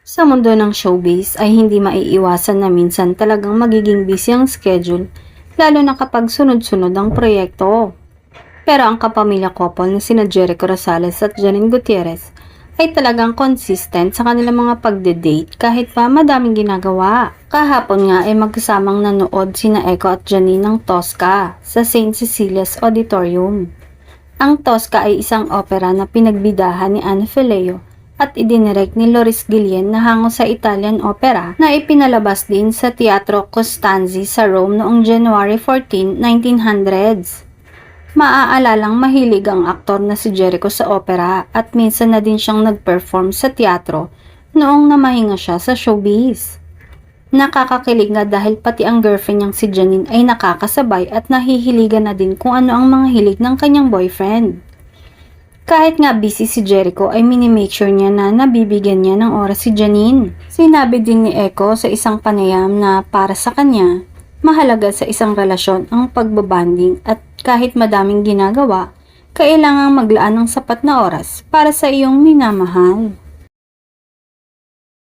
Sa mundo ng showbiz ay hindi maiiwasan na minsan talagang magiging busy ang schedule, lalo na kapag sunod-sunod ang proyekto. Pero ang kapamilya couple na sina Jericho Rosales at Janine Gutierrez ay talagang consistent sa kanilang mga pagde-date kahit pa madaming ginagawa. Kahapon nga ay magkasamang nanood sina Echo at Janine ng Tosca sa St. Cecilia's Auditorium. Ang Tosca ay isang opera na pinagbidahan ni Anna Fileo at idinirect ni Loris Guillen na hango sa Italian opera na ipinalabas din sa Teatro Costanzi sa Rome noong January 14, 1900s. Maaalalang mahilig ang aktor na si Jericho sa opera at minsan na din siyang nag-perform sa teatro noong namahinga siya sa showbiz. Nakakakilig nga dahil pati ang girlfriend niyang si Janine ay nakakasabay at nahihiligan na din kung ano ang mga hilig ng kanyang boyfriend. Kahit nga busy si Jericho ay minimake sure niya na nabibigyan niya ng oras si Janine. Sinabi din ni Echo sa isang panayam na para sa kanya, mahalaga sa isang relasyon ang pagbabanding at kahit madaming ginagawa, kailangang maglaan ng sapat na oras para sa iyong minamahal.